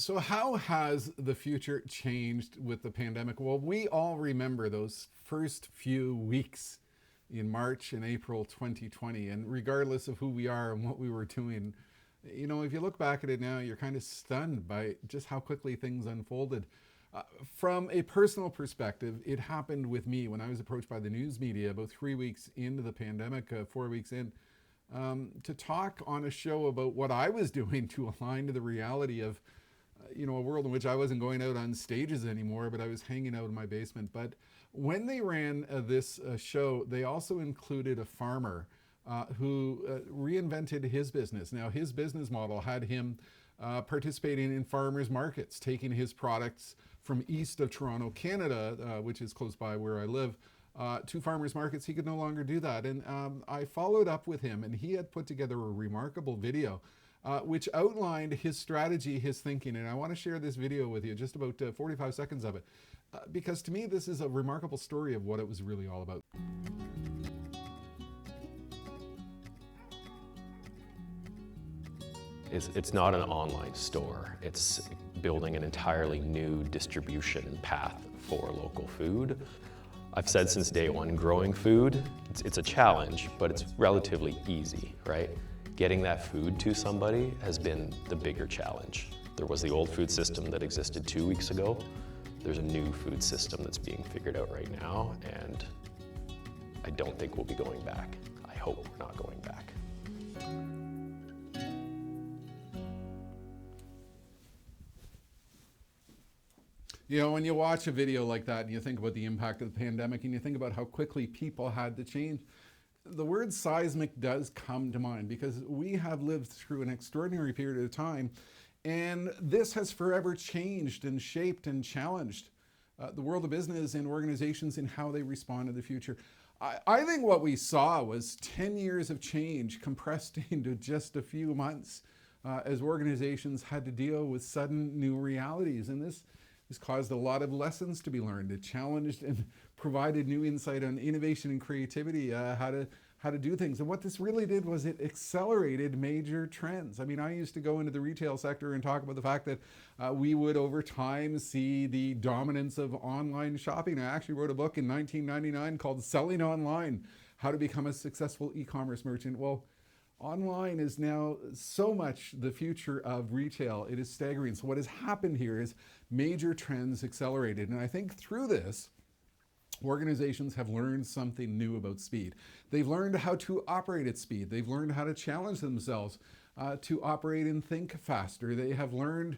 So how has the future changed with the pandemic? Well, we all remember those first few weeks in March and April 2020. And regardless of who we are and what we were doing, if you look back at it now, you're kind of stunned by just how quickly things unfolded. From a personal perspective, it happened with me when I was approached by the news media about 3 weeks into the pandemic, 4 weeks in, to talk on a show about what I was doing to align to the reality of a world in which I wasn't going out on stages anymore, but I was hanging out in my basement. But when they ran this show, they also included a farmer who reinvented his business. Now, his business model had him participating in farmers markets, taking his products from east of Toronto, Canada, which is close by where I live, to farmers markets. He could no longer do that. And I followed up with him, and he had put together a remarkable video which outlined his strategy, his thinking. And I want to share this video with you, just about 45 seconds of it, because to me, this is a remarkable story of what it was really all about. It's not an online store. It's building an entirely new distribution path for local food. I've said since day one, growing food, it's a challenge, but it's relatively easy, right? Getting that food to somebody has been the bigger challenge. There was the old food system that existed 2 weeks ago. There's a new food system that's being figured out right now, and I don't think we'll be going back. I hope we're not going back. When you watch a video like that and you think about the impact of the pandemic and you think about how quickly people had to change, the word seismic does come to mind, because we have lived through an extraordinary period of time, and this has forever changed and shaped and challenged the world of business and organizations in how they respond to the future. I think what we saw was 10 years of change compressed into just a few months as organizations had to deal with sudden new realities. And this caused a lot of lessons to be learned. It challenged and provided new insight on innovation and creativity, how to do things. And what this really did was it accelerated major trends. I mean, I used to go into the retail sector and talk about the fact that we would over time see the dominance of online shopping. I actually wrote a book in 1999 called Selling Online, How to Become a Successful E-commerce Merchant. Well, online is now so much the future of retail. It is staggering. So what has happened here is major trends accelerated. And I think through this, organizations have learned something new about speed. They've learned how to operate at speed. They've learned how to challenge themselves to operate and think faster. They have learned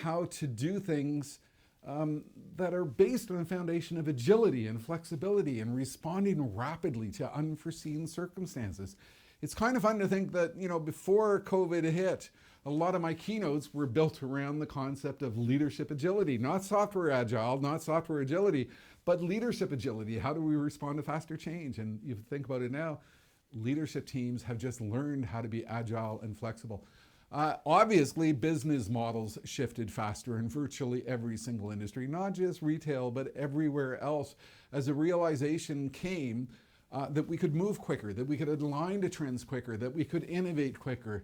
how to do things that are based on a foundation of agility and flexibility and responding rapidly to unforeseen circumstances. It's kind of fun to think that, before COVID hit, a lot of my keynotes were built around the concept of leadership agility, not software agile, not software agility, but leadership agility. How do we respond to faster change? And you think about it now, leadership teams have just learned how to be agile and flexible. Obviously, business models shifted faster in virtually every single industry, not just retail, but everywhere else, as a realization came that we could move quicker, that we could align to trends quicker, that we could innovate quicker,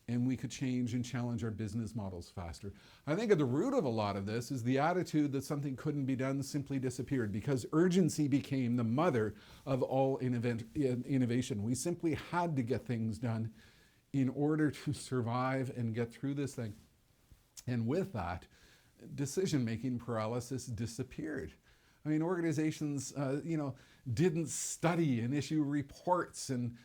and we could change and challenge our business models faster. I think at the root of a lot of this is the attitude that something couldn't be done simply disappeared, because urgency became the mother of all innovation. We simply had to get things done in order to survive and get through this thing. And with that, decision-making paralysis disappeared. I mean, organizations, didn't study and issue reports and,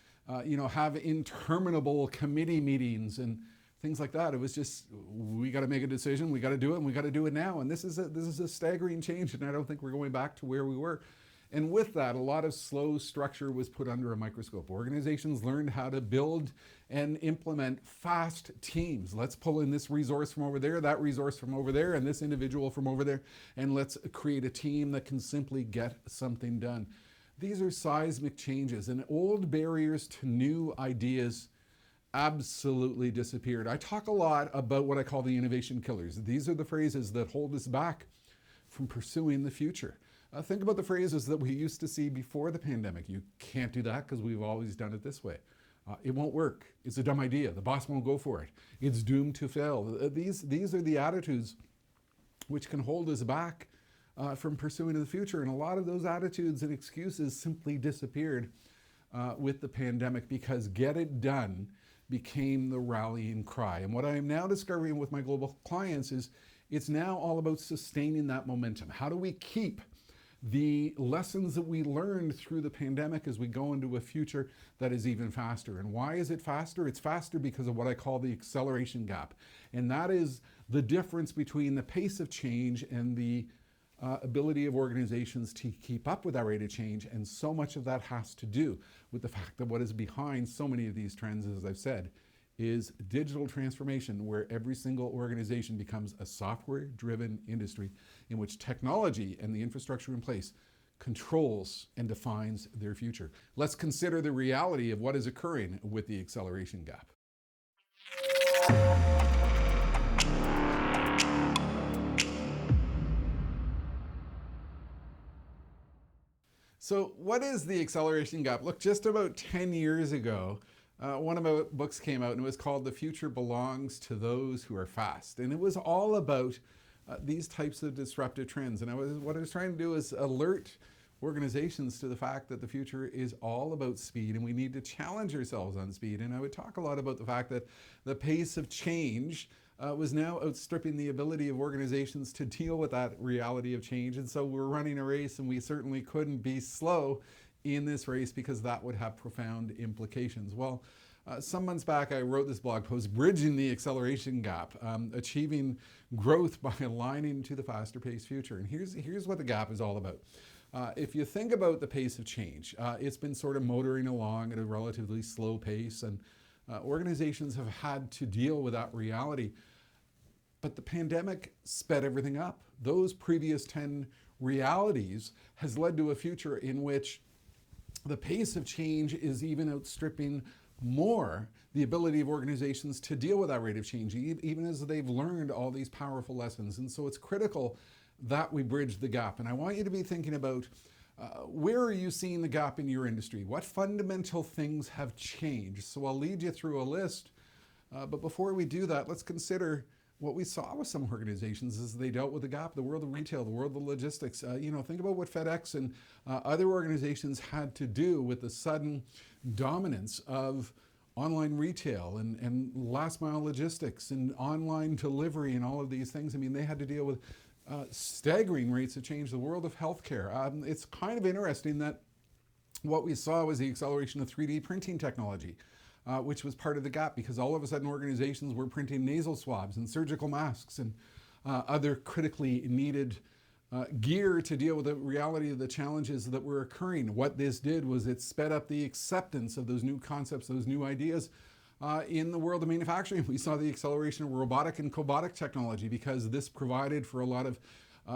have interminable committee meetings and things like that. It was just, we got to make a decision, we got to do it, and we got to do it now. And this is a staggering change, and I don't think we're going back to where we were. And with that, a lot of slow structure was put under a microscope. Organizations learned how to build and implement fast teams. Let's pull in this resource from over there, that resource from over there, and this individual from over there, and let's create a team that can simply get something done. These are seismic changes, and old barriers to new ideas absolutely disappeared. I talk a lot about what I call the innovation killers. These are the phrases that hold us back from pursuing the future. Think about the phrases that we used to see before the pandemic. You can't do that because we've always done it this way. It won't work. It's a dumb idea. The boss won't go for it. It's doomed to fail. These are the attitudes which can hold us back from pursuing the future. And a lot of those attitudes and excuses simply disappeared with the pandemic, because get it done became the rallying cry. And what I am now discovering with my global clients is it's now all about sustaining that momentum. How do we keep the lessons that we learned through the pandemic as we go into a future that is even faster? And why is it faster? It's faster because of what I call the acceleration gap. And that is the difference between the pace of change and the ability of organizations to keep up with that rate of change. And so much of that has to do with the fact that what is behind so many of these trends, as I've said, is digital transformation, where every single organization becomes a software-driven industry in which technology and the infrastructure in place controls and defines their future. Let's consider the reality of what is occurring with the acceleration gap. So what is the acceleration gap? Look, just about 10 years ago, one of my books came out, and it was called The Future Belongs to Those Who Are Fast. And it was all about these types of disruptive trends. And what I was trying to do is alert organizations to the fact that the future is all about speed, and we need to challenge ourselves on speed. And I would talk a lot about the fact that the pace of change was now outstripping the ability of organizations to deal with that reality of change. And so we're running a race, and we certainly couldn't be slow in this race, because that would have profound implications. Well, some months back, I wrote this blog post, Bridging the Acceleration Gap, Achieving Growth by Aligning to the Faster Paced Future. And here's what the gap is all about. If you think about the pace of change, it's been sort of motoring along at a relatively slow pace, and organizations have had to deal with that reality. But the pandemic sped everything up. Those previous 10 realities has led to a future in which the pace of change is even outstripping more the ability of organizations to deal with that rate of change, even as they've learned all these powerful lessons. And so it's critical that we bridge the gap. And I want you to be thinking about where are you seeing the gap in your industry? What fundamental things have changed? So I'll lead you through a list. But before we do that, let's consider what we saw with some organizations as they dealt with the gap, the world of retail, the world of logistics. Think about what FedEx and other organizations had to do with the sudden dominance of online retail and last mile logistics and online delivery and all of these things. I mean, they had to deal with staggering rates of change. The world of healthcare. It's kind of interesting that what we saw was the acceleration of 3D printing technology, which was part of the gap, because all of a sudden organizations were printing nasal swabs and surgical masks and other critically needed gear to deal with the reality of the challenges that were occurring. What this did was it sped up the acceptance of those new concepts, those new ideas in the world of manufacturing. We saw the acceleration of robotic and cobotic technology, because this provided for a lot of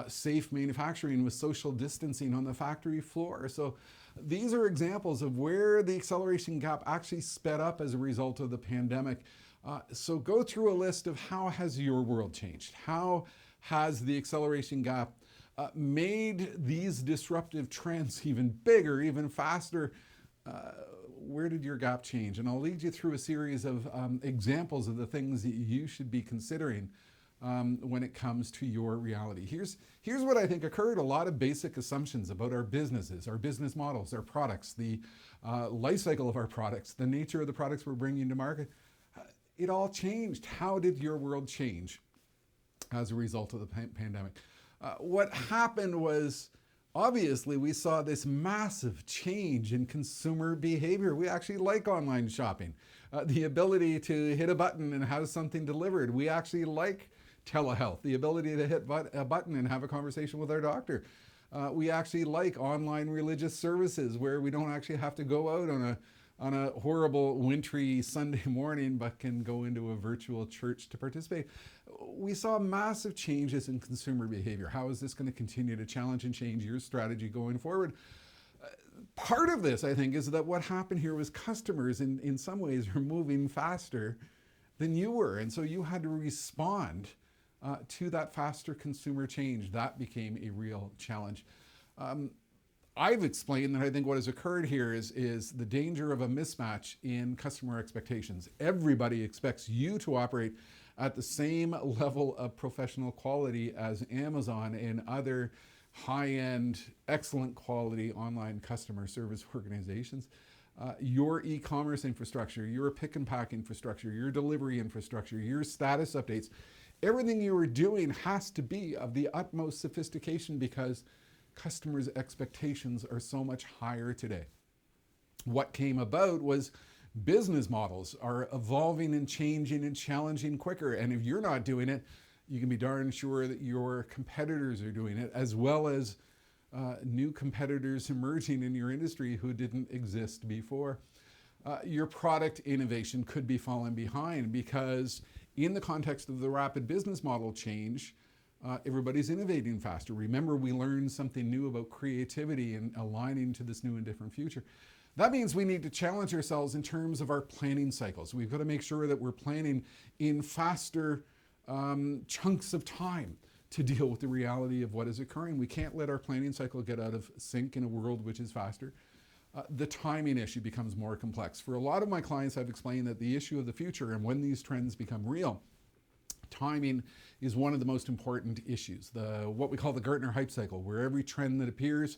safe manufacturing with social distancing on the factory floor. So these are examples of where the acceleration gap actually sped up as a result of the pandemic. So go through a list of how has your world changed? How has the acceleration gap made these disruptive trends even bigger, even faster? Where did your gap change? And I'll lead you through a series of examples of the things that you should be considering when it comes to your reality. Here's what I think occurred. A lot of basic assumptions about our businesses, our business models, our products, the life cycle of our products, the nature of the products we're bringing to market. It all changed. How did your world change as a result of the pandemic? What happened was, obviously, we saw this massive change in consumer behavior. We actually like online shopping. The ability to hit a button and have something delivered. We actually like telehealth, the ability to hit a button and have a conversation with our doctor. We actually like online religious services where we don't actually have to go out on a horrible wintry Sunday morning, but can go into a virtual church to participate. We saw massive changes in consumer behavior. How is this going to continue to challenge and change your strategy going forward? Part of this, I think, is that what happened here was customers in some ways are moving faster than you were. And so you had to respond to that faster consumer change. That became a real challenge. I've explained that I think what has occurred here is the danger of a mismatch in customer expectations. Everybody expects you to operate at the same level of professional quality as Amazon and other high-end, excellent quality online customer service organizations. Your e-commerce infrastructure, your pick and pack infrastructure, your delivery infrastructure, your status updates, everything you are doing has to be of the utmost sophistication because customers' expectations are so much higher today. What came about was business models are evolving and changing and challenging quicker. And if you're not doing it, you can be darn sure that your competitors are doing it, as well as new competitors emerging in your industry who didn't exist before. Your product innovation could be falling behind because in the context of the rapid business model change, everybody's innovating faster. Remember, we learned something new about creativity and aligning to this new and different future. That means we need to challenge ourselves in terms of our planning cycles. We've got to make sure that we're planning in faster chunks of time to deal with the reality of what is occurring. We can't let our planning cycle get out of sync in a world which is faster. The timing issue becomes more complex. For a lot of my clients, I've explained that the issue of the future and when these trends become real, timing is one of the most important issues. What we call the Gartner hype cycle, where every trend that appears,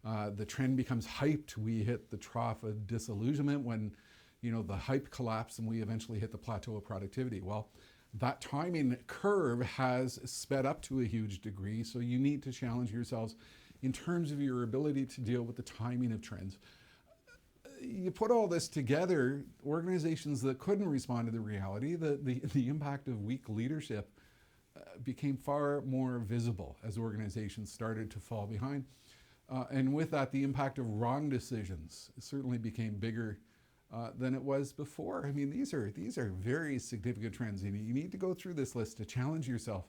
the trend becomes hyped. We hit the trough of disillusionment when, the hype collapsed and we eventually hit the plateau of productivity. Well, that timing curve has sped up to a huge degree, so you need to challenge yourselves in terms of your ability to deal with the timing of trends. You put all this together, organizations that couldn't respond to the reality, the impact of weak leadership became far more visible as organizations started to fall behind. And with that, the impact of wrong decisions certainly became bigger than it was before. I mean, these are very significant trends. You need to go through this list to challenge yourself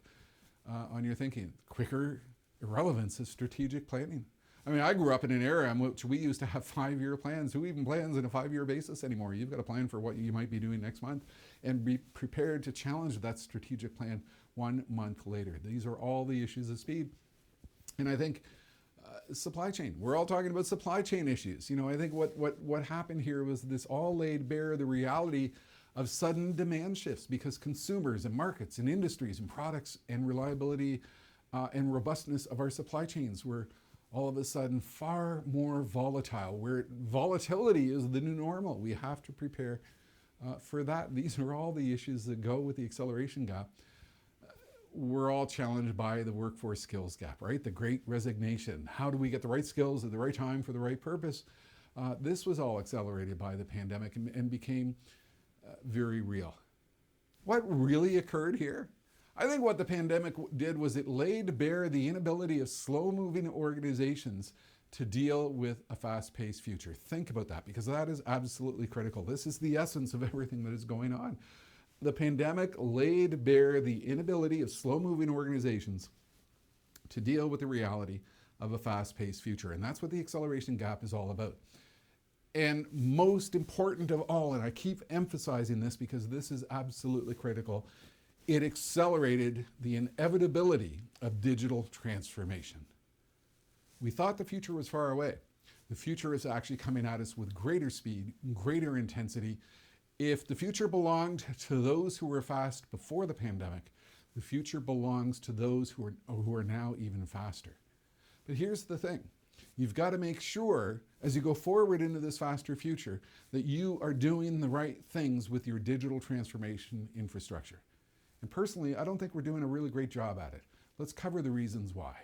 on your thinking. Quicker irrelevance of strategic planning. I mean, I grew up in an era in which we used to have 5-year plans. Who even plans on a 5-year basis anymore? You've got to plan for what you might be doing next month and be prepared to challenge that strategic plan 1 month later. These are all the issues of speed. And I think supply chain, we're all talking about supply chain issues. I think what happened here was this all laid bare the reality of sudden demand shifts because consumers and markets and industries and products and reliability and robustness of our supply chains were all of a sudden far more volatile, where volatility is the new normal. We have to prepare for that. These are all the issues that go with the acceleration gap. We're all challenged by the workforce skills gap, right? The great resignation. How do we get the right skills at the right time for the right purpose? This was all accelerated by the pandemic and became very real. What really occurred here? I think what the pandemic did was it laid bare the inability of slow-moving organizations to deal with a fast-paced future. Think about that, because that is absolutely critical. This is the essence of everything that is going on. The pandemic laid bare the inability of slow-moving organizations to deal with the reality of a fast-paced future. And that's what the acceleration gap is all about. And most important of all, and I keep emphasizing this because this is absolutely critical, it accelerated the inevitability of digital transformation. We thought the future was far away. The future is actually coming at us with greater speed, greater intensity. If the future belonged to those who were fast before the pandemic, the future belongs to those who are now even faster. But here's the thing. You've got to make sure, as you go forward into this faster future, that you are doing the right things with your digital transformation infrastructure. And personally, I don't think we're doing a really great job at it. Let's cover the reasons why.